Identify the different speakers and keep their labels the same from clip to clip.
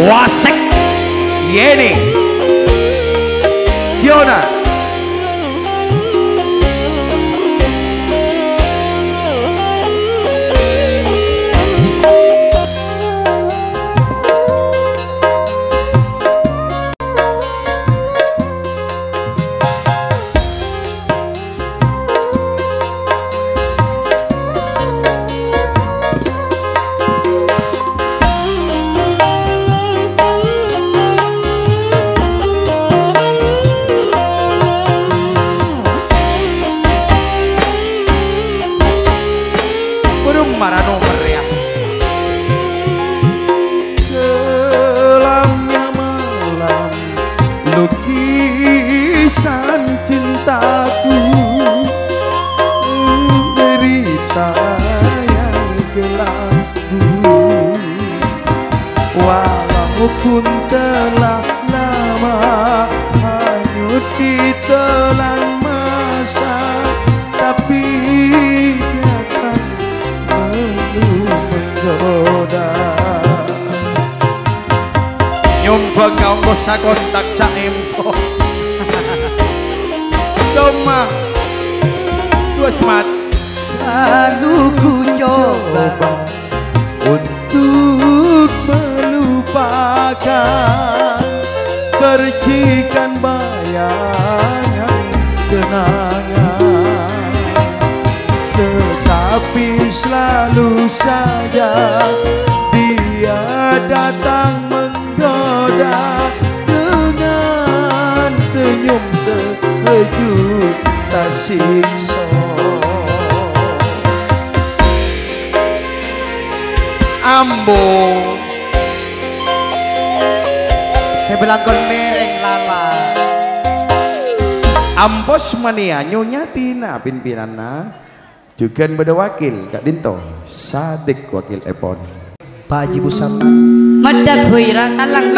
Speaker 1: Wasek Yeni Fiona lukisan cintaku, derita yang gelapku, walaupun telah lama hanyut di telan masa, tapi akan belum menggoda. Nyumpeng ngomong sa kontak sa empo Doma dua semat.
Speaker 2: Selalu ku coba
Speaker 1: untuk melupakan percikan bayangan kenangan, tetapi selalu saja dia datang menggoda dengan senyum sejuk tak siksa. Ambo
Speaker 2: saya bilang kon mereng lala
Speaker 1: Ampos mania nyonya tina pimpinanna juga beda wakil Kak Dinto Sadik wakil Epon
Speaker 2: Pak Haji Busama
Speaker 3: Madag huira talang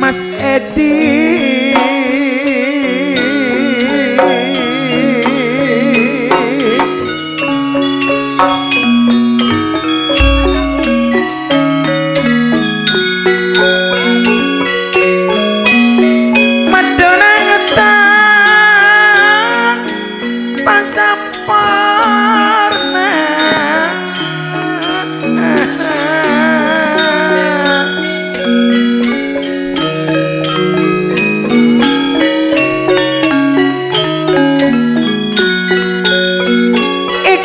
Speaker 1: Mas Edi Madonna ngetang pasaporna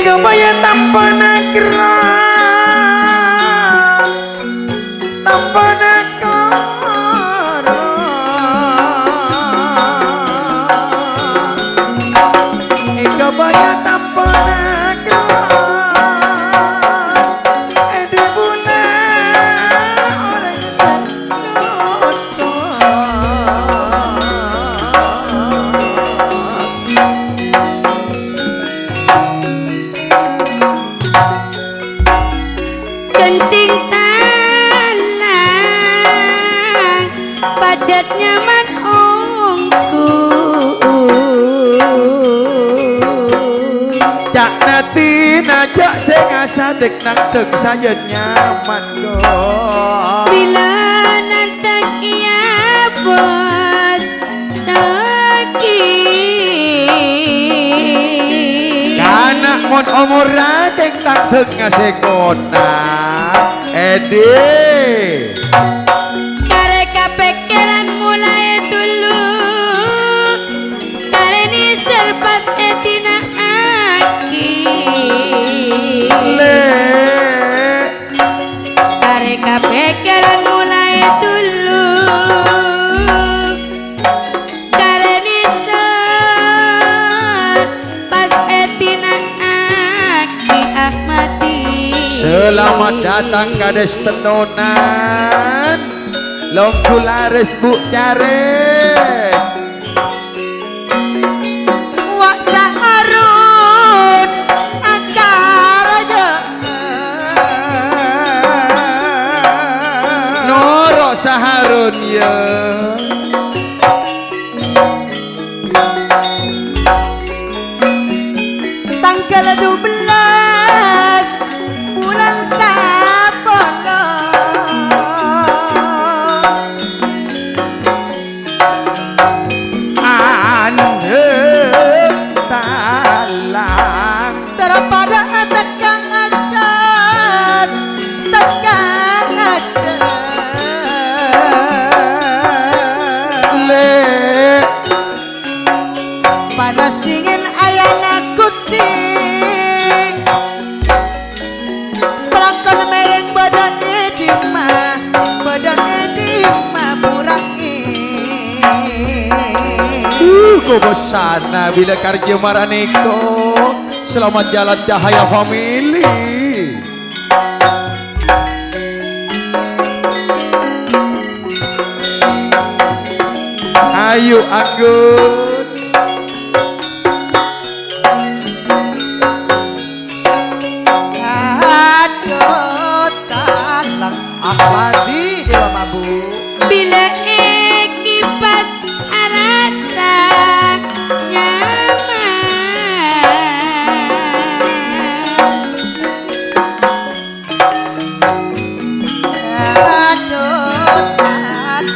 Speaker 1: kebaya tanpa nakra tanpa nakara kebaya tanpa nakra ada bulan orang sangat
Speaker 3: genting talang pajat nyaman ongku
Speaker 1: cak nati najak sing asadek nang tek saya nyaman kok
Speaker 3: bila nantang iya bos sakit
Speaker 1: anak mon umur radeng tak tek ngasih kona Edi
Speaker 3: kareka pikiran mulai dulu karena serpas etina aki
Speaker 1: le
Speaker 3: kareka pikiran mulai dulu karena serpas etina aki Ahmadi.
Speaker 1: Selamat datang kades tenonan Longku laris bu cari
Speaker 2: Wak saharun akar aja
Speaker 1: Noro saharun ya ku bosana bila karja maraneko. Selamat jalan Cahaya Family. Ayo Anggun.
Speaker 2: Aduh talang Ahmadi Dewa Mabu.
Speaker 3: Bila kipas rasa nyaman.
Speaker 2: Aduh talang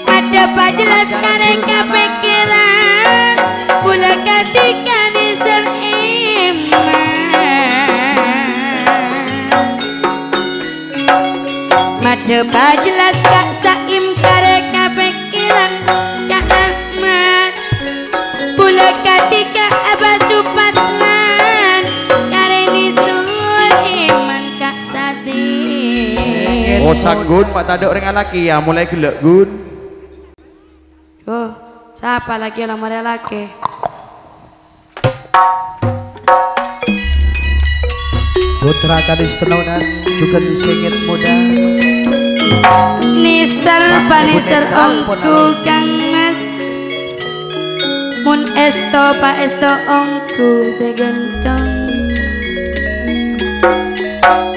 Speaker 3: Ada pak jelas mereka pikiran Pula ketika nisar iman Mada pak jelas kak saim kareka pikiran Kak Ahmad Pula ketika abah supatlan Kare nisur iman kak Sati.
Speaker 1: Oh Gun, mak tak ada orang laki ya mulai gelak Gun.
Speaker 3: Oh, siapa lagi yang lamar laki?
Speaker 2: Putra gadis tenonan juga sengit muda.
Speaker 3: Nisar panisar ongku kang mas Mun esto pa esto ongku segencong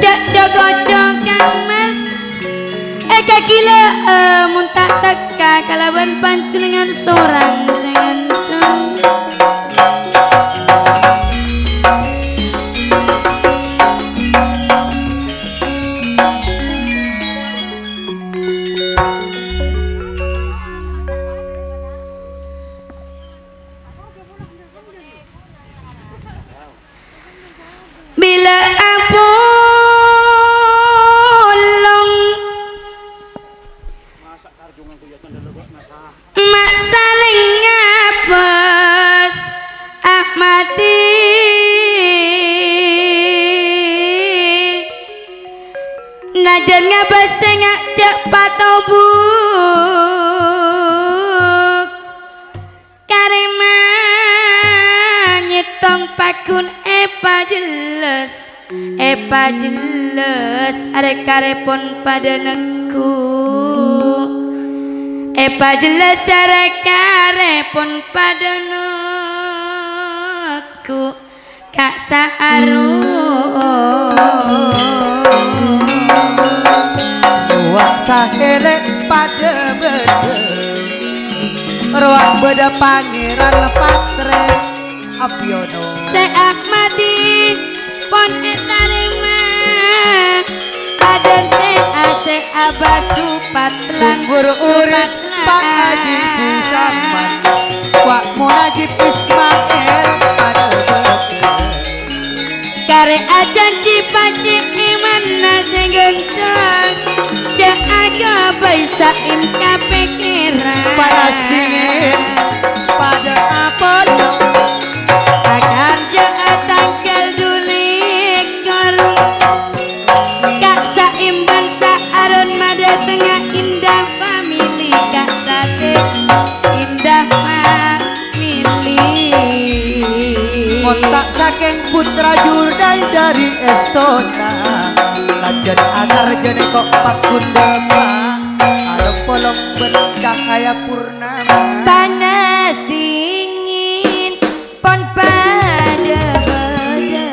Speaker 3: Jak jogo kang mas Eka gila mun tak teka kalawan pancelengan seorang segencong Bila aku long mak saling ngapes Ahmadi najan ngapes ngak cepat obuk kareman nyetong pakun Epa jelas arek karepon pada neku Epa jelas arek karepon pada neku Kak Saaru
Speaker 2: Ruak sahelek pada beda Ruak beda pangeran patre Apiono
Speaker 3: Se Ahmadi pon etarema Aden te ase abah supatlan
Speaker 2: Sumber urip Pak Haji Busaman Wak Munajib Ismail pada beda
Speaker 3: Kare ajan cipaci iman nasi gentong Cek aga baisa im kapikiran
Speaker 2: Panas dingin pada Apollo
Speaker 3: Agar jahat tangkel dulikor Kak Saim bangsa Aron Mada tengah indah family Kak Sate indah family
Speaker 2: Montak saking putra Jurdai dari Estona Lanjut agar jene kok pakunda Arep polong bercahaya purnama
Speaker 3: Panas dingin pon pada beda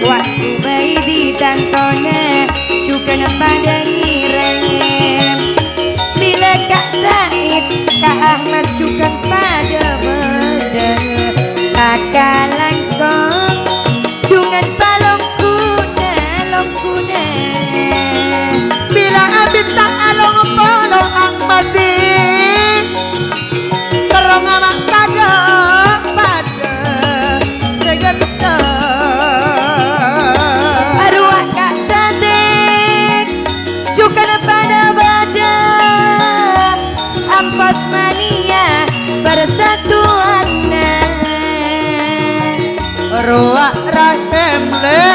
Speaker 3: Wak Subaidi tantone juga pada ngirem Bila Kak Said Kak Ahmad juga pada beda Sakalan kong dengan balong kuda
Speaker 2: Bila abit tak along polong Ahmadi Terong amak kada pada segenda
Speaker 3: Arwah Kak Sadek juga pada beda Ampos mania persatuan
Speaker 2: Ruak rahim le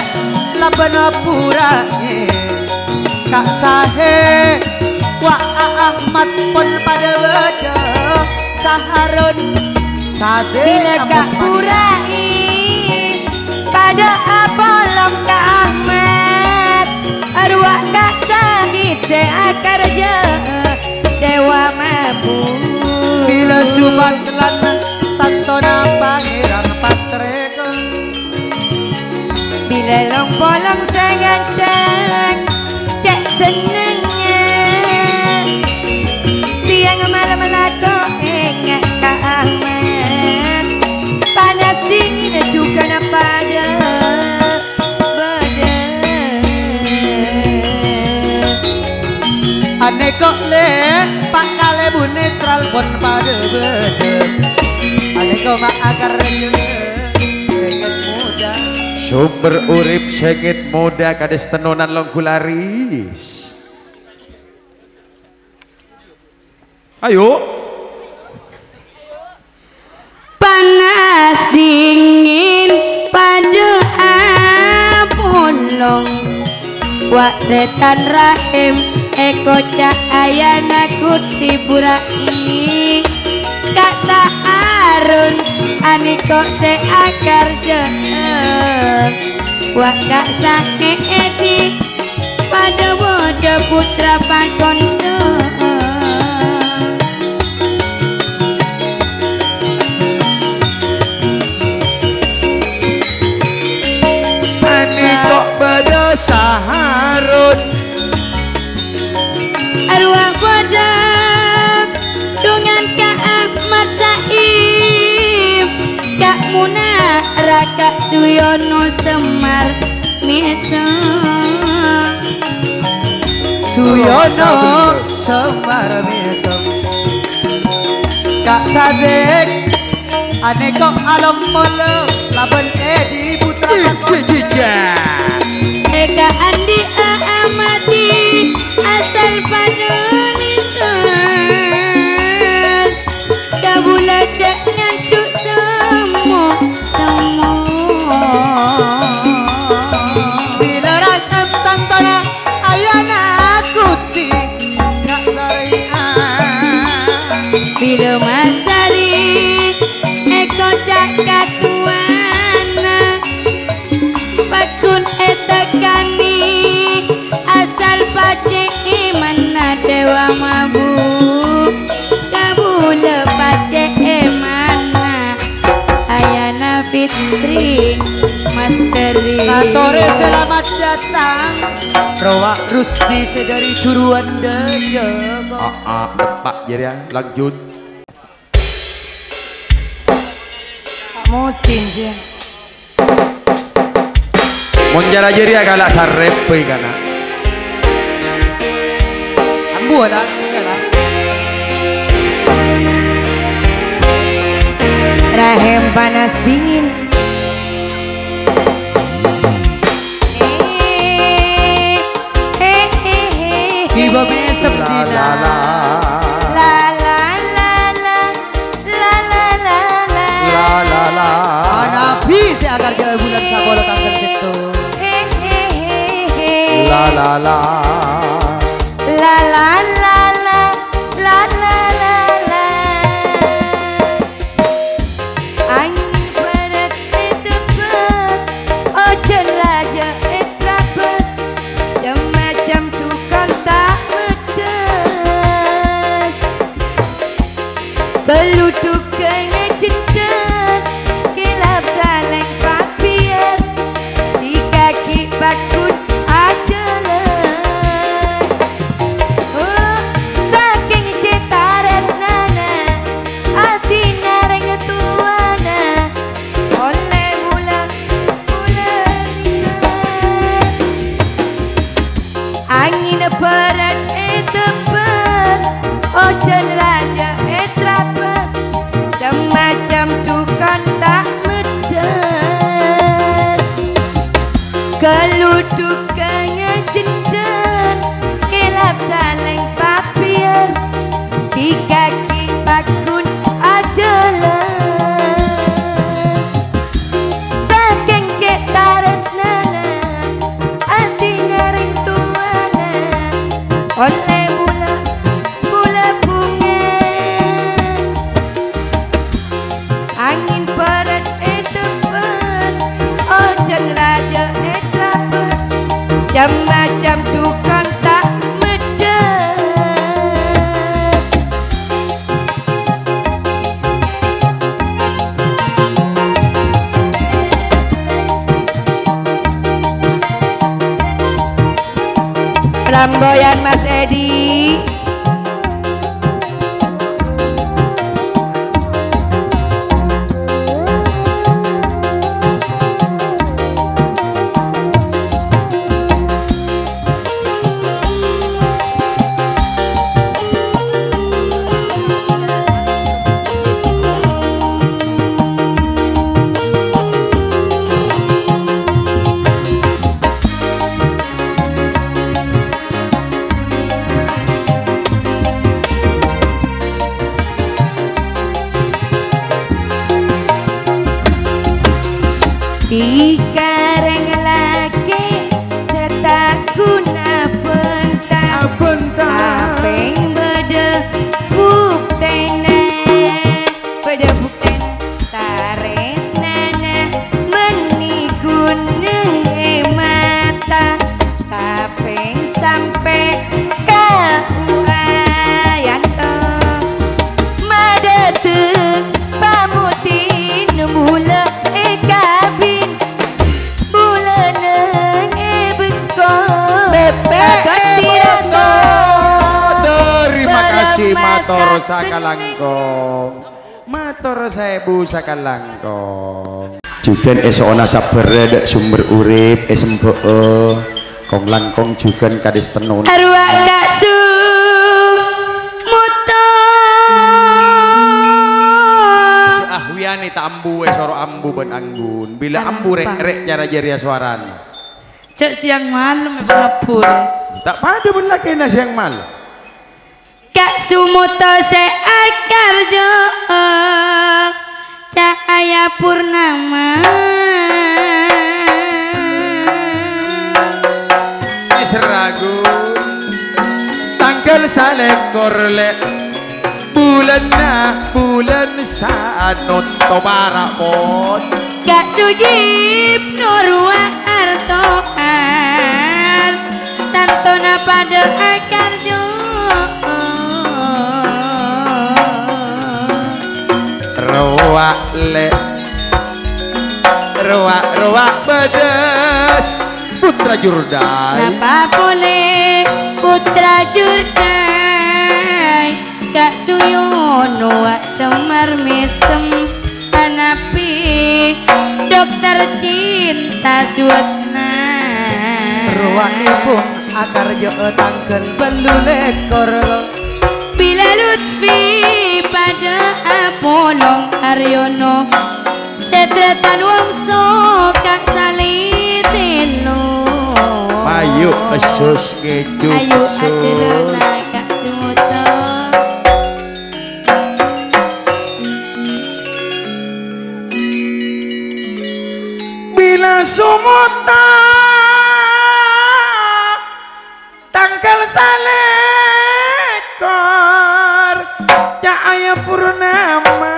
Speaker 2: labana pura Kak Sahe Wak Ahmad pun pada beda Saharun Sade
Speaker 3: bila Kak Purai pada apolong Kak Ahmad arwah Kak Sahid seakarja dewa mampu
Speaker 2: bila subatlan tantona pangeran patreko
Speaker 3: bila long polong segantang cek senengnya siang malam lako ingat Kak Ahmad panas dingin juga pada badan
Speaker 2: aneh kok le pak kalebu netral pun pada beda aneh kok mak akar sengit muda
Speaker 1: sumber urip sengit muda kades tenonan longgularis. Ayo
Speaker 3: panas dingin pada apolong wakretan rahim eko cahaya nakut si burai kata arun aniko seakar jeng wakak saketi pada bodo putra pakondo
Speaker 1: Saharun
Speaker 3: arwah padam dengan Kak Ahmad Saim Kak Muna Raka Suyono Semar Mesa
Speaker 2: Suyono Semar Mesa Kak Sadek aneh kok alam molo laban Edi putra pakondo
Speaker 3: Eka Andi Ahmadi asal Padanisan kabula cek ngantuk semua
Speaker 2: bila rakam tantana ayana kutsi gak carian
Speaker 3: bila masari eko cak katuana pakun etakani asal pacek imana dewa mabuk kabula pacek emana ayana fitri maseri
Speaker 2: Katore selamat datang Rowa Rusdi sedari Curuan Daya
Speaker 1: depak jadi ya lanjut
Speaker 3: mutin sih
Speaker 1: monjara jadi ya galak sarrepe kana
Speaker 2: Ambu ada segala
Speaker 3: rahim panas dingin
Speaker 2: Tiba mesem dina Anapi si agar jalan bulan sabolo tanggal situ
Speaker 1: la la la
Speaker 3: angin barat ditebas ojen raja etrabas jam-jam tukang tak pedas peluduk kengejedan kilap saleng papier di kaki bakun ajalan oh saking cetares nana hati nareng tuana oleh bulan angin berat tebas ojen raja etrabas macam tukang tak medas keludukannya jendan kilap saleng papier di kaki bakun ajalan saking cek tares nana hati nyaring tuana oleh mula padam dukan tak medhek. Flamboyan Mas Edi. Dikareng lagi setakuna bentang apeng bede buktena bede buktena taresnana menikune mata kapeng sampai kauayanto madeteng pamutin mula kabin bulan beko
Speaker 1: terima kasih matur sakalangkong matur sewu sakalangkong juga esok ana sabar sumber urip sembo kong langkong juga kadis tenun
Speaker 3: arwah daksu
Speaker 1: ahwiani tak ambu soro ambu ben anggun bila ambu rek cara jeria suaranya
Speaker 3: cek siang malam melapur
Speaker 1: tak pada ben laki na siang malam
Speaker 3: Kak Sumuto se akarjo cahaya purnama
Speaker 1: Isragu tanggal salekor le bulan saat nonto barakon
Speaker 3: Kak Sujib Nurwa Artoan tantona pada akarjo
Speaker 1: roa bedes putra jurdai
Speaker 3: napa boleh putra jurdai Kak Suyono wak semar mesem anapi dokter cinta suatna
Speaker 2: Ruang ibu akar jo tangkel belu lekor
Speaker 3: bila Lutfi pada Apolong Aryono setretan wongso Kak Saliteno
Speaker 1: ayo esus ngejuk
Speaker 3: ayo acelana Kak Sumuto
Speaker 1: bila sumuta tanggal salekor cahaya purnama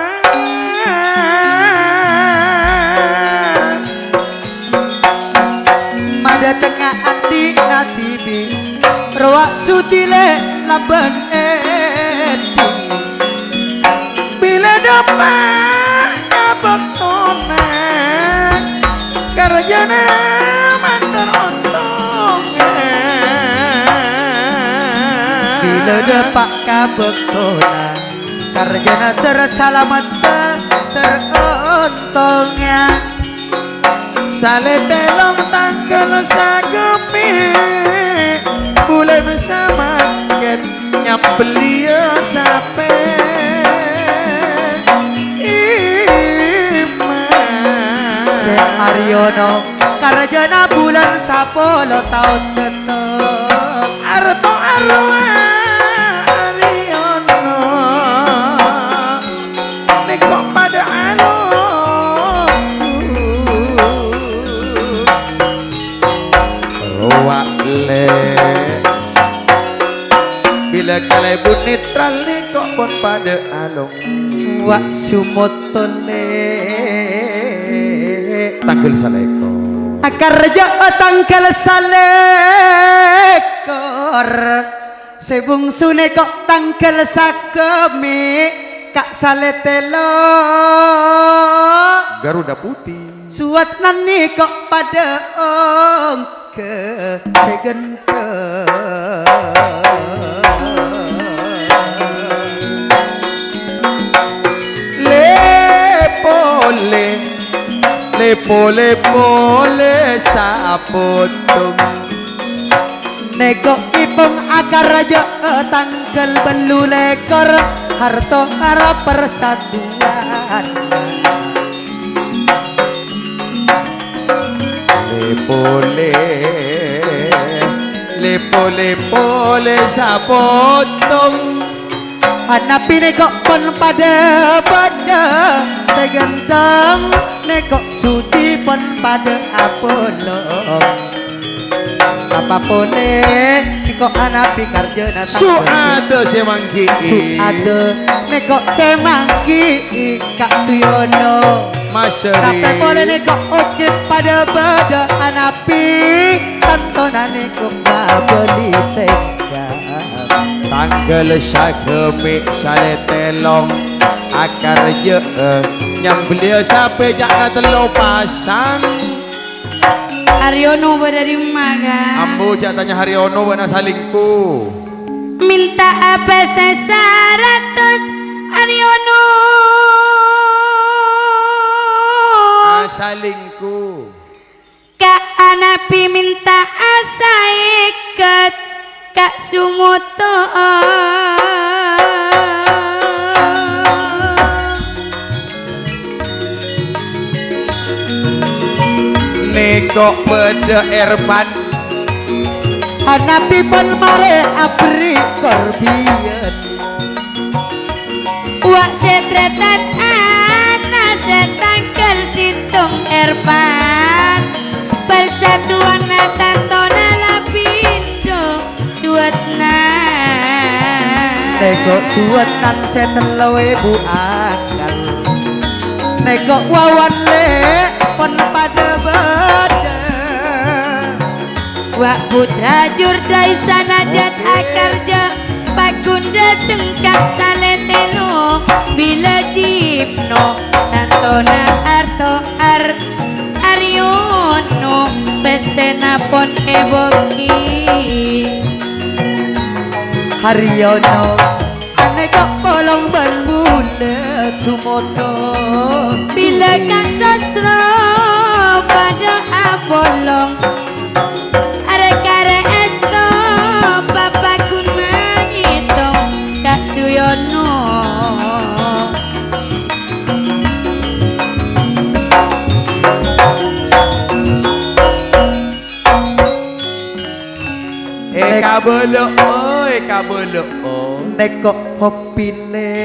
Speaker 2: mada tengah andi natibi roa sutile laban edi
Speaker 1: bila dapat kabektona karjana mantar ontong
Speaker 2: bila depak kabektona karjana tersalamat terontongnya
Speaker 1: sale telong tanggal sagemi bulan samaken nyambelio sape
Speaker 2: se Aryono karjana bulan sapolo tahun tetep
Speaker 1: arto arwah Aryono nekok pada alo le bila kalebu netral nekok pun pada along
Speaker 2: wak sumotone
Speaker 1: tanggal saleko
Speaker 2: akar rejo tangkel salekor sebungsune kok tangkel sakeme kak saletelo
Speaker 1: Garuda Putih
Speaker 2: suat nani kok pada ke segente lepole saputung nego ipung akar raja tangkel belu lekor harto harap persatuan lepole saputung hanapi nego pon pada segentang nego sudi pon pada apolong apa pone nego hanapi karjana
Speaker 1: suade semangki
Speaker 2: nego semangki kak Suyono
Speaker 1: Maseri
Speaker 2: tapi pone nego oke pada hanapi tantonan nego beli tega
Speaker 1: tanggal sakeme saletelong akar je yang belia sampai jangan telo pasang
Speaker 3: Haryono dari maga
Speaker 1: ambo jatanya Haryono wana salingku
Speaker 3: minta apa sesaratus Haryono
Speaker 1: salingku
Speaker 3: kak anapi minta asa ikat kak Sumoto
Speaker 1: neko pada erpan
Speaker 2: hanapi pon mare abri korbian
Speaker 3: wak setretan anak setangkel situng erpan persatuan natantona lapindo suatna
Speaker 2: nego suat nang setelawe bu akal nego wawan le pon pada
Speaker 3: wak putra jurdai sanajat akarja pakunda tengkak saletelo bila jipno nantona arto Aryono pesena pon eboki
Speaker 2: Haryono nego polong ban bulet Sumoto
Speaker 3: bila kang sosro pada apolong are-kare esto papa kuna itu kak Suyono
Speaker 1: kabelo
Speaker 2: nego hopile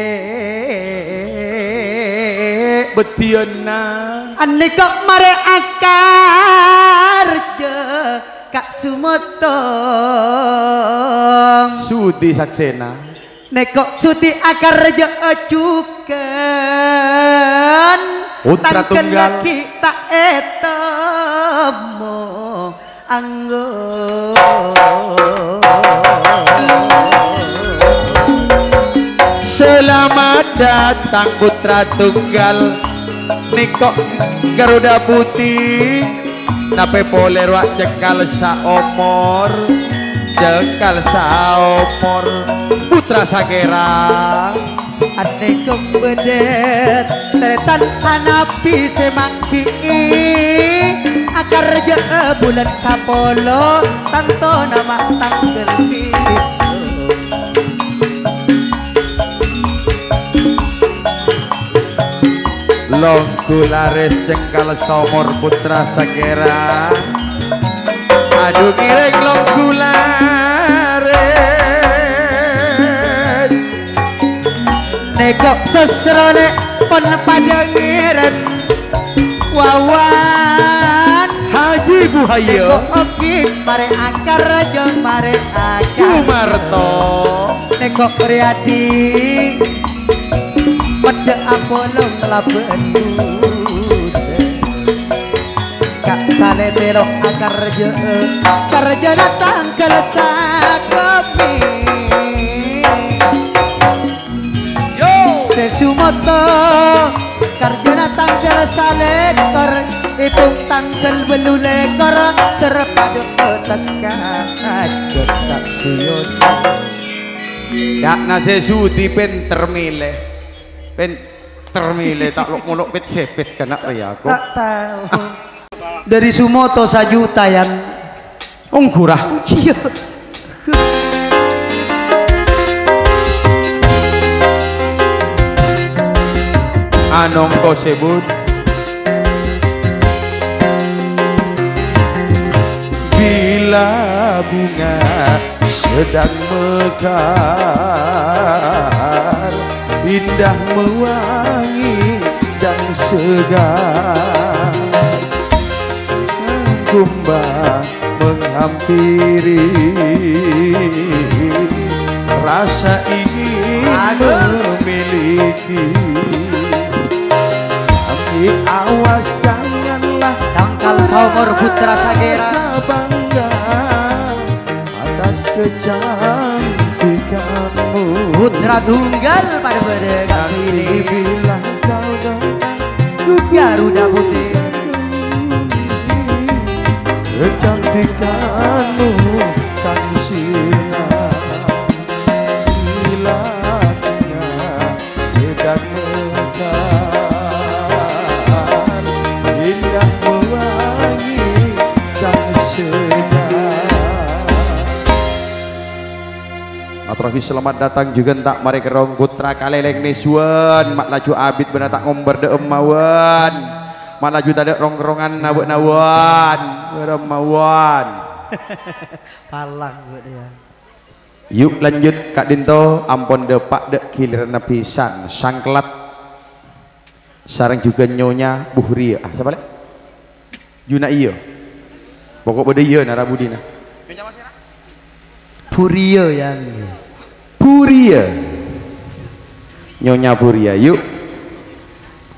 Speaker 1: betiana
Speaker 2: nego mare akar je kak Sumoto
Speaker 1: sudi saksena
Speaker 2: nego sudi akar je ajukan
Speaker 1: putra tunggal
Speaker 2: laki tak etemo anggo
Speaker 1: selamat datang putra tunggal niko Garuda Putih nape poler wak cekal saomor putra Sagera
Speaker 2: nego bedet tetan hanapi semangki akar je bulan sapolo tanto nama tanggal situ
Speaker 1: Longkulares cengkal somor putra Sagera aduh kireng Longkulares
Speaker 2: nego sesrole pon pada ngiren wawan
Speaker 1: Haji Buhayo
Speaker 2: oke mare akar aja mare akar
Speaker 1: Sumarto
Speaker 2: nego Riyadi pada apolong laben kak sale telok kerja datang ke sakopi
Speaker 1: Yo
Speaker 2: sesumoto kerja datang ke sale hitung tanggal belulekor terpadu tekan tak suyon
Speaker 1: dak na sesuti pen termile tak lok molok pet sepet kena ya aku
Speaker 2: tak tahu dari Sumoto sajuta yang
Speaker 1: ongkurah
Speaker 2: iya
Speaker 1: anong kau sebut bila bunga sedang mekar indah mewangi dan segar kumbang menghampiri rasa ingin memiliki tapi awas janganlah
Speaker 2: dangkal saumur putra sagera
Speaker 1: bangga atas kecantikanmu
Speaker 2: putra tunggal pada berdekat sini
Speaker 1: bilang kau
Speaker 2: Garuda putih
Speaker 1: kecantikanmu kan sinar hilangnya sedang mekar indah mewangi dan segar. Atrofi selamat datang juga tak mari kerong putra kaleleng niswan mak laju abid benar tak ngomber de emawan mak laju tak rongrongan nawak nawan remawan
Speaker 2: palang gue dia
Speaker 1: yuk lanjut Kak Dinto ampun de pak de giliran pisan sangklat sarang juga nyonya buhria siapa lek Juna iyo pokok bede iyo narabudina
Speaker 2: Purio yang
Speaker 1: Puria nyonya Puria yuk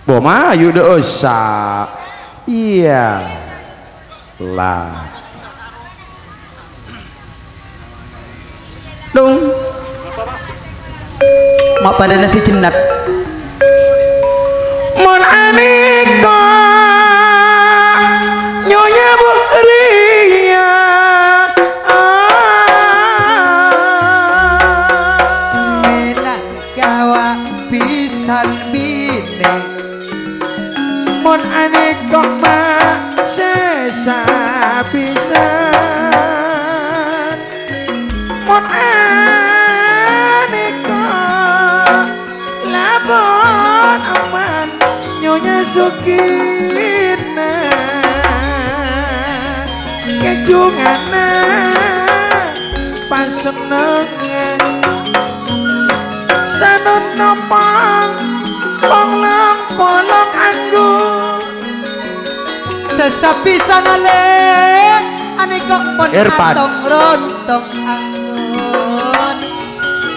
Speaker 1: boma yuk dosa iya lah dong
Speaker 2: mak pada nasi jenat
Speaker 1: mon aneka nyonya Buria
Speaker 2: menang gawa pisan bine
Speaker 1: mon aneka mak sesa pisan mon aneka labon aman nyonya sukina kejungana pasenengan sanun nopang ponglang polong anggur
Speaker 2: sesapisan ale aneka pon
Speaker 1: Irfan.
Speaker 2: atong rontong anggun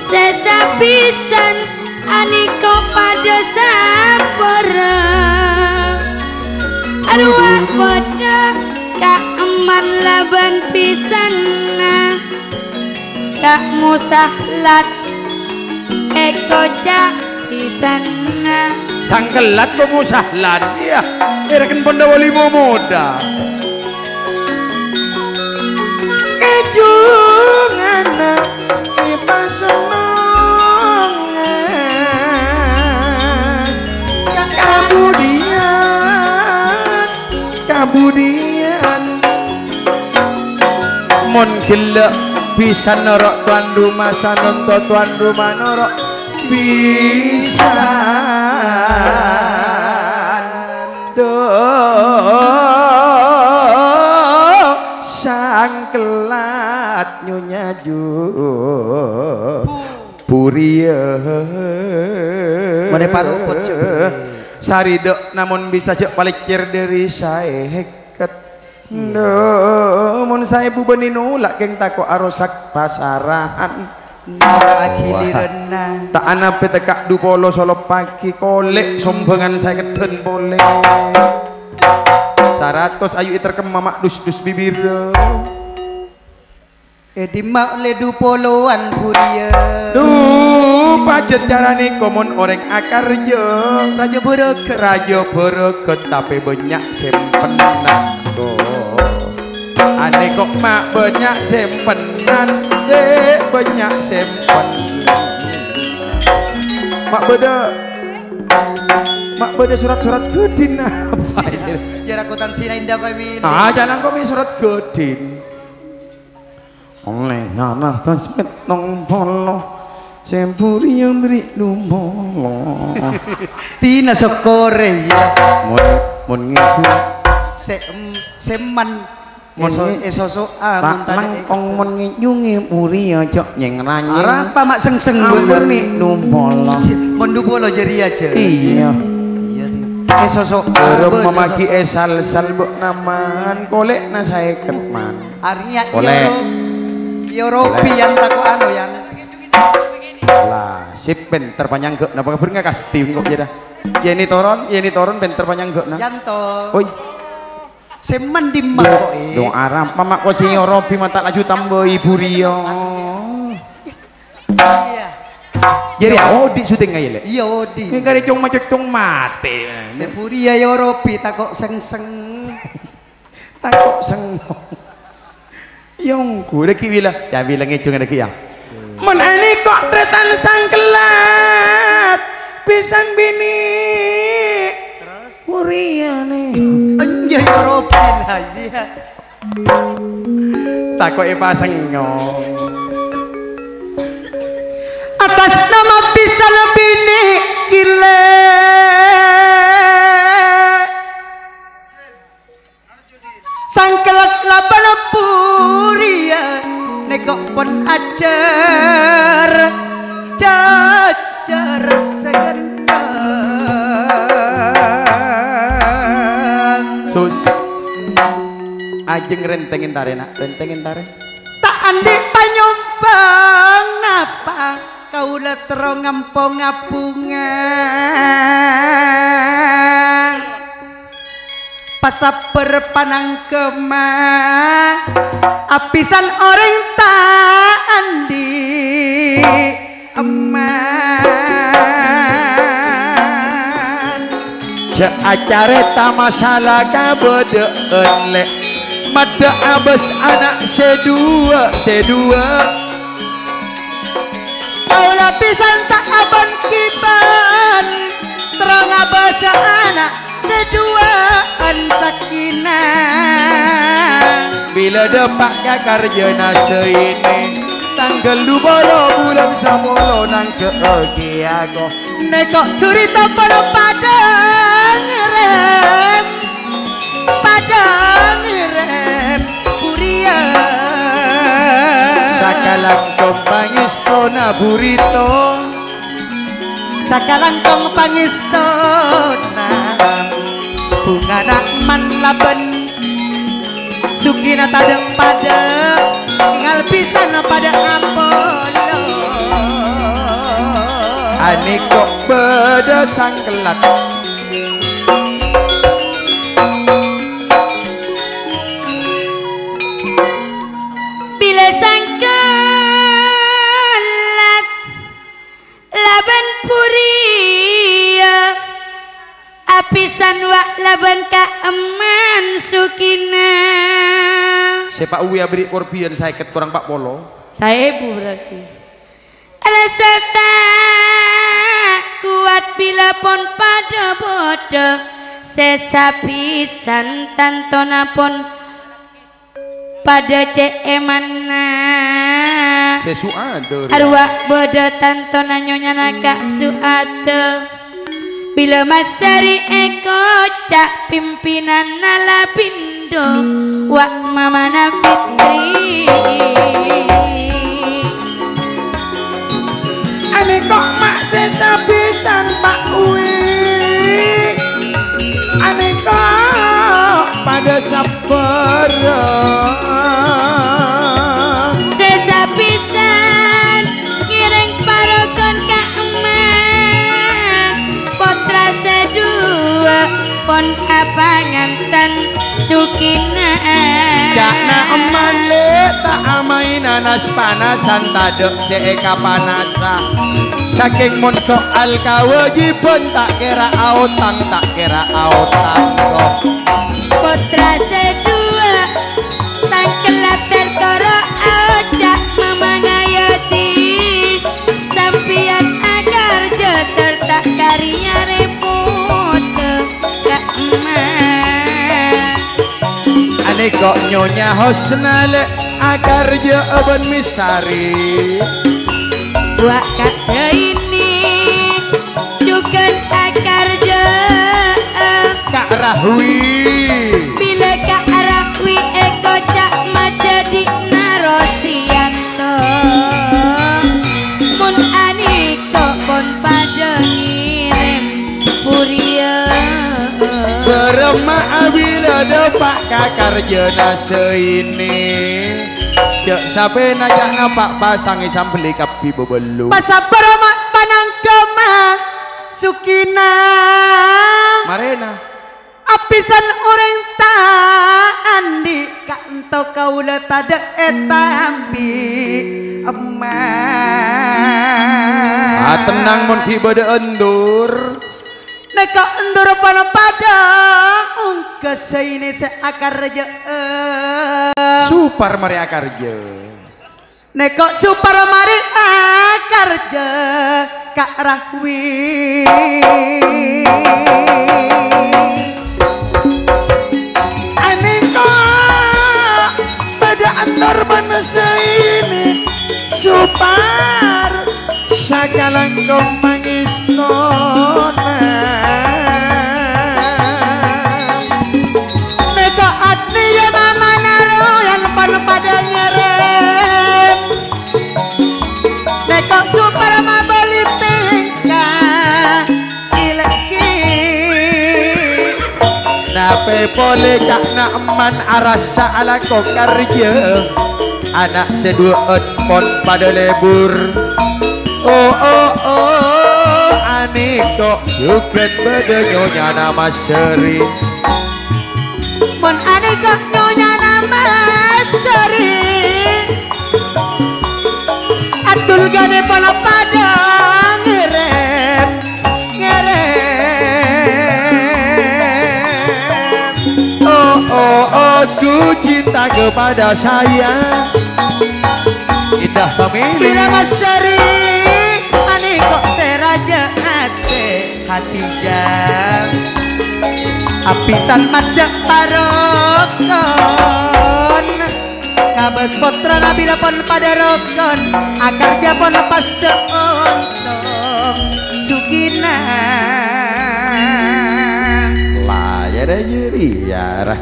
Speaker 3: sesapisan aniko pada sampara arwah pada kak eman laban pisana kak musahlat eko cak pisana
Speaker 1: sangkelat pemusahlan iya irakan pendawali muda kejungana ipasenongan kabudian mon gila bisa norok tuan rumah sanonto tuan rumah norok bisa do sangkelat nyonya ju Puria
Speaker 2: Mane paruput
Speaker 1: saridok namun bisa cek palikir dari saya heket no mun saya bubeni nulak geng tako arosak pasaran
Speaker 2: akhilirena
Speaker 1: tak ana petekak du polo solo pagi kolek sombengan saya keten boleh 100 ayu iterkem mamak dus bibir
Speaker 2: di mak ledu poloan buria
Speaker 1: duh pajet carane komon oreng akar je raja bereket tapi banyak simpenan ane kok mak banyak simpenan dek banyak simpen mak beda surat-surat gedin apa
Speaker 2: ya rakutan sina indah pamili
Speaker 1: jangan kok surat gedin oleh anak tasmet nong polo sempuri yang beri lumolo
Speaker 2: tina sokore ya
Speaker 1: mon ngitu
Speaker 2: seman esoso
Speaker 1: mang ong mon ngiyungi muri aja nyeng ranye
Speaker 2: apa mak sengseng
Speaker 1: beri lumolo
Speaker 2: mon dupolo jeri aja
Speaker 1: iya
Speaker 2: sosok
Speaker 1: belum memagi sal buk naman kolek na saya ketman
Speaker 2: arnya
Speaker 3: Europi yang takut anu yang
Speaker 1: lah sip ben terpanjang ke napa kabar nggak kasih kok jadi ini toron ben terpanjang ke nah
Speaker 2: yanto
Speaker 1: oi
Speaker 2: semen di mak kok
Speaker 1: dong aram pamak kok si Europi mata laju tambah ibu Rio
Speaker 2: iya
Speaker 1: jadi di syuting aja le
Speaker 2: iya odi
Speaker 1: ini kari cong mati
Speaker 2: sepuria Europi takut sengseng
Speaker 1: yang gue deki bilang ya bilangnya cuma deki ya mon ini kok tretan sangkelat pisan bini muria nih
Speaker 2: anjay Europi lah ya
Speaker 1: takut pasang nyong
Speaker 2: atas nama pisan bini gile sangkelat laban puria nekok pun ajar segendang
Speaker 1: sus ajeng rentengin tare
Speaker 2: tak andi panyombang napa kaula terong ngampong ngapungan pasap berpanang kemah apisan orang tak andi eman
Speaker 1: ja acare ta masalah kabedeen le mada abes anak sedua
Speaker 2: kaula pisan tak aban kiban terang abes anak seduaan sakinah
Speaker 1: bila depak kakar jena seini tanggal 2 bulan samolo nang keogiago
Speaker 2: nekok surita pada padang rem puria
Speaker 1: sakalang kompangistona burito
Speaker 2: sakalangkong pangistona bunga man laben sukina tadek pada tinggal pisan pada Apollo
Speaker 1: ane kok beda sangkelat
Speaker 3: bila sangkelat laban puria apisan wak laban ka eman sukina
Speaker 1: sepak uya beri korbian saya ket kurang Pak Polo
Speaker 3: saya ibu berarti alasan tak kuat bila pon pada bodoh sesapisan tantona pon pada cek emana
Speaker 1: sesuado
Speaker 3: arwah bodoh tantona nyonya nakak suado bila masari eko cak pimpinan nalapindo wak mamana fitri
Speaker 1: ane kok mak sesapisan Pak Uwi ane kok pada sabar
Speaker 3: sesapisan ngiring parokon ka eman potra sedua pon apa nganten
Speaker 1: panas-panasan tadek seeka panasa saking mun soal kewajiban tak kira autang kok
Speaker 3: putra sedua sangkelat terkoro ajak mamangayati sampian agar jodoh tak karya repot ke emak
Speaker 1: ane kok nyonya hosnale agar jawaban misari
Speaker 3: buat kak seini juga akar je
Speaker 1: Kak Rahwi
Speaker 3: bila kak Rahwi eko cak majadi narosianto mun aniko pun pada ngirim puria
Speaker 1: berema bila depak kakar jena seini Cek sampai najak napak pasang isam beli kapi bebelu
Speaker 2: Masa beromak panang kemah Sukina
Speaker 1: Marena
Speaker 2: apisan orang tak andi kanto kaula tada etambi emak
Speaker 1: tenang mun kibada endur
Speaker 2: neka endur pada kesaini seakar je
Speaker 1: supar mari akarja
Speaker 2: neko supar mari akar je Kak Rahwi aneka pada antar manusia ini supar sakalang kau mangisnona neka adni ya mama naro yang pada nyerem neka supar mabali tingkah ileki nape boleh kak nakman arasa ala kok kerja anak sedua pon pada lebur oh aniko yuken bedenyonya nama seri mon aniko nyonya nama seri atul gane pada ngerem oh ku cinta kepada saya indah pemilih bila mas seri kok seraja hati jam apisan macam parokon kabet potra nabi pon pada rokon akar japon lepas deon sukina layar aja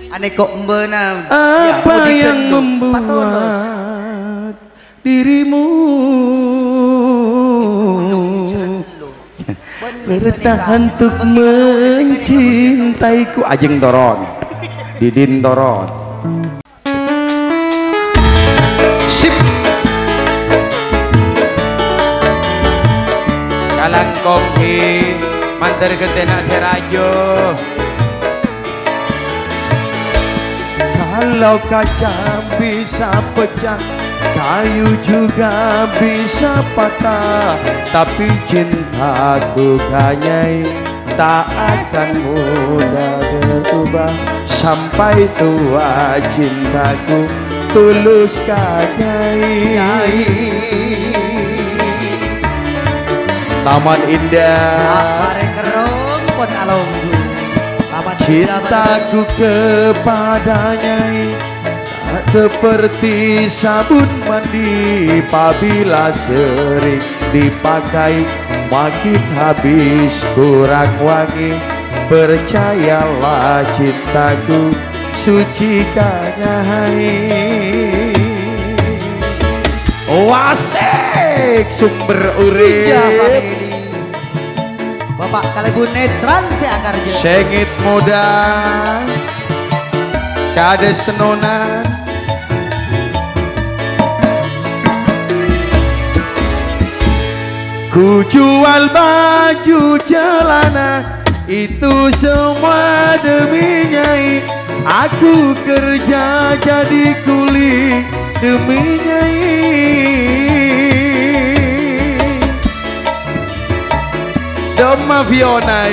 Speaker 2: aneh kok benam apa yang membuat dirimu bertahan untuk mencintaiku ajeng toron didin toron sip kalang konghi mantar ketena serajo kalau kaca bisa pecah kayu juga bisa patah tapi cintaku kanyai tak akan mudah berubah sampai tua cintaku tulus kanyai taman indah kerong alonggu cintaku kepadanya tak seperti sabun mandi apabila sering dipakai makin habis kurang wangi percayalah cintaku suci kanyai wasek sumber urip Bapak Kalebu netral seakar je sengit muda kades tenonan ku jual baju celana itu semua demi nyai aku kerja jadi kuli demi nyai Doma Fiona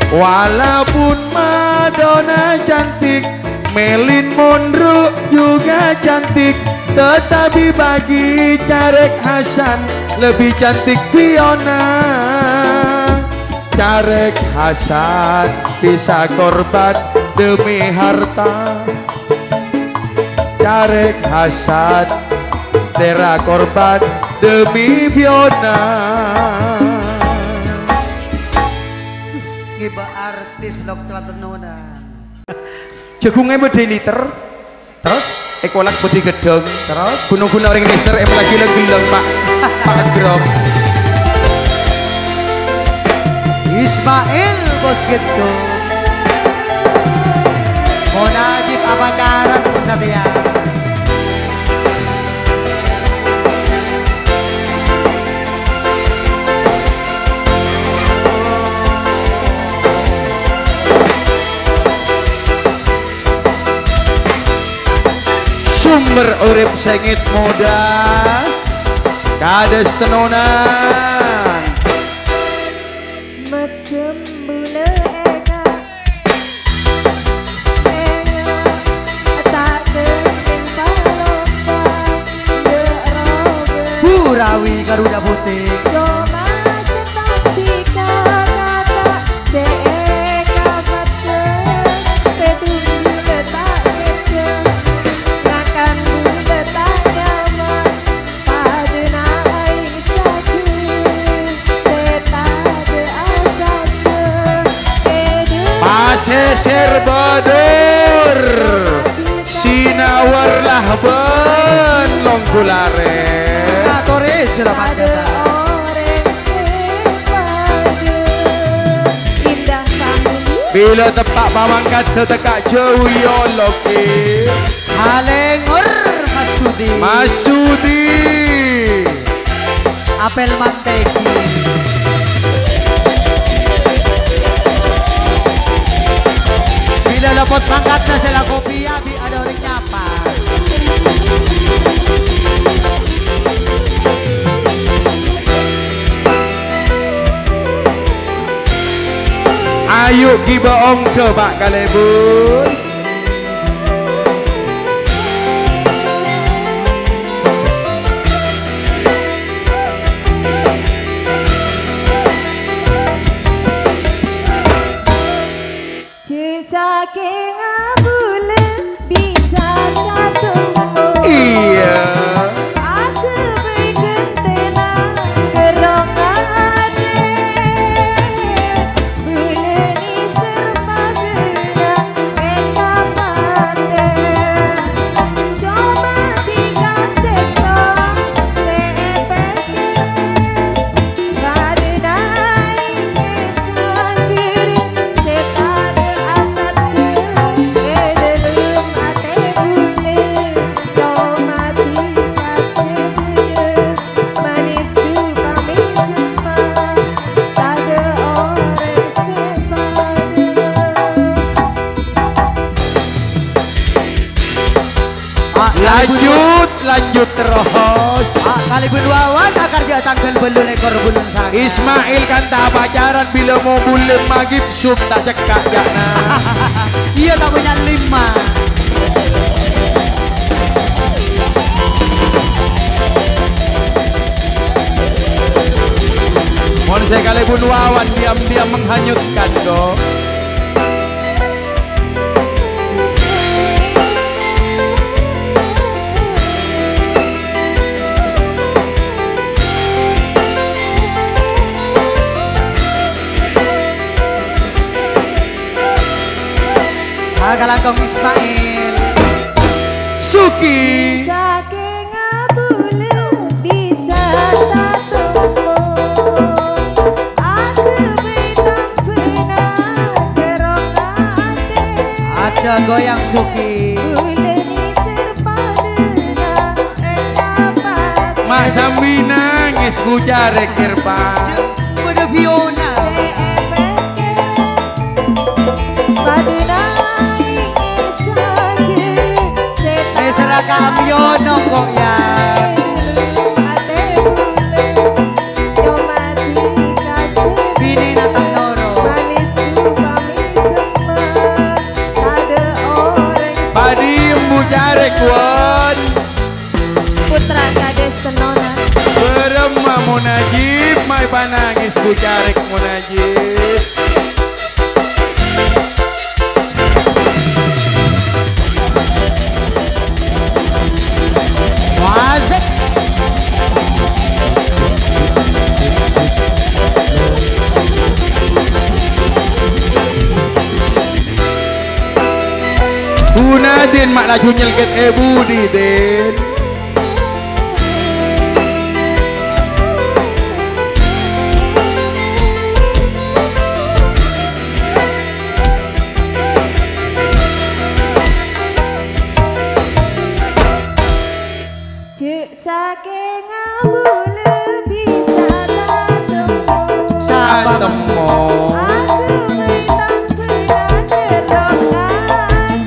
Speaker 2: walaupun Madonna cantik Marilyn Monroe juga cantik tetapi bagi Carek Hasan lebih cantik Fiona. Carek Hasan bisa korban demi harta. Carek Hasan rela korban demi Fiona.
Speaker 4: Ngiba artis lok telatenunan.
Speaker 2: Jagungnya beda liter. Terus ekolak bodi gedong. Terus gunung-gunung ring reser lagi bilang Pak Grom.
Speaker 4: Ismail Bos Gitso Monajib Abakaran pun Satya
Speaker 2: Sumber urip sengit muda kades tenonan
Speaker 3: Metem bule ega tak tening palomba deroge
Speaker 4: Burawi Garuda Putih
Speaker 3: Cuma setati kata seeka baca pedung bule tak kece Makan bule tak nyaman Padena aing sakit Setade asake
Speaker 2: Pasisir Badur Sinawarlah ben longkulare
Speaker 4: Tore selamat datang
Speaker 3: Indah family
Speaker 2: bila tepak pamangkat tekak jauh yoloki
Speaker 4: Salengor Masudi
Speaker 2: Masudi
Speaker 4: Apel Manteki Bila lepot pangkat na sila kopi abi ada orang nyapa
Speaker 2: ayo kiba ongke Pak Kalebun
Speaker 3: saking abule bisa ketemu
Speaker 2: iya
Speaker 3: aku bikin tenang gerong ade bule ni serpadena eka pate coba tiga sektor sepeke padena ini sendiri setade asat edelum ate bule coba tiga sektor manis juga misma tade ore sepade
Speaker 2: lanjut terus
Speaker 4: Kali berduawan akar dia tanggal belu lekor bulun sang
Speaker 2: Ismail kan tak pacaran bila mau bulan magib sum tak cekak jana
Speaker 4: Iya tak punya 5
Speaker 2: mohon saya kali pun wawan diam-diam menghanyutkan dong
Speaker 4: Galangkong Ismail
Speaker 2: Suki
Speaker 3: saking abule bisa tatombo aku betang benar gerong ate
Speaker 4: ada goyang Suki
Speaker 3: bule ni serpadena eka pate
Speaker 2: Mak sambil nangis ku jarek kirpan
Speaker 4: pada Fiona
Speaker 3: padena ini sakit
Speaker 4: Ambiono kok ya. Bini Natang Noro.
Speaker 2: Padi embu jarek wan.
Speaker 3: Putra Kades Senonan.
Speaker 2: Berema munajib mai panangis bu jarek munajib.
Speaker 4: Wazek.
Speaker 2: Bunadin mak laju nyelket budi den.
Speaker 3: Cek saking ngabule bisa tak temu.
Speaker 4: Siapa
Speaker 2: Temo.
Speaker 3: Aku mentang pernah kerokan.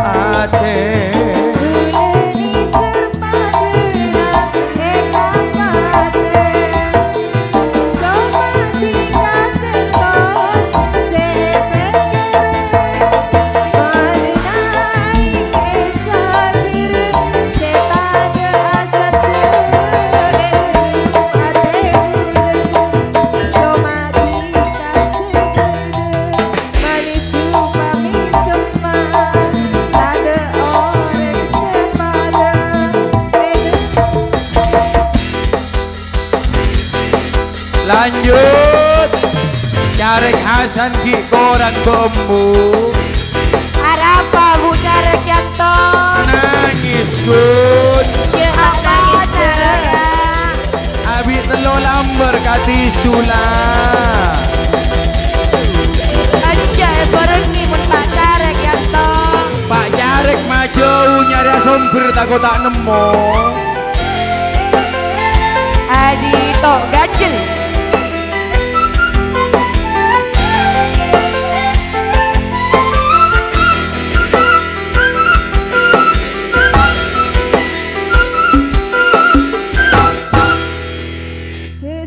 Speaker 2: Ate.
Speaker 3: Buleni serpadena ekapate. Coba tinggal seton sepekere. Padenai kisah diri setade asat ate bule. Coba tinggal sepede. Manis upami semua. Tade orang sepada.
Speaker 2: Lanjut. Jarek Hasan ki koran bembu.
Speaker 3: Arapa Bu Jarek Yanto.
Speaker 2: Nangis good.
Speaker 3: Ya apa cara?
Speaker 2: Abi telo lamber kati sula.
Speaker 3: Aja bareng ni mun Pak Jarek Yanto.
Speaker 2: Pak Jarek maju nyari sompir takut tak nemu.
Speaker 3: Adi tok gajel.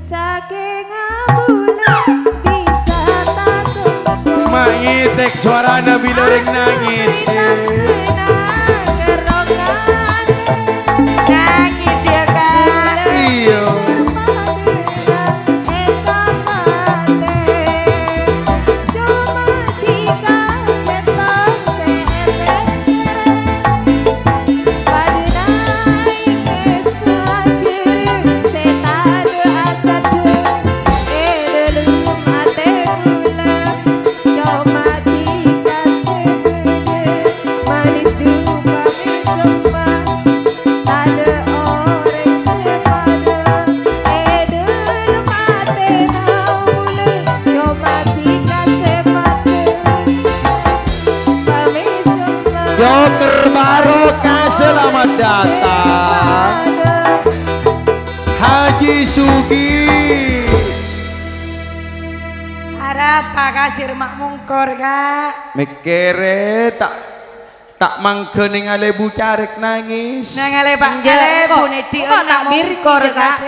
Speaker 3: Saking ngabule bisa takut.
Speaker 2: Mangitek suarana biloreng nangis.
Speaker 3: Nangis ya Kak.
Speaker 2: Iya. Joker Barokah selamat datang. Haji Sugi.
Speaker 3: Harap Pak Kasir mak mungkur Kak.
Speaker 2: Mikire tak mangkening ale bu Jarek nangis.
Speaker 3: Nang ale Pak ale Bu Nedi nak mungkur Kak.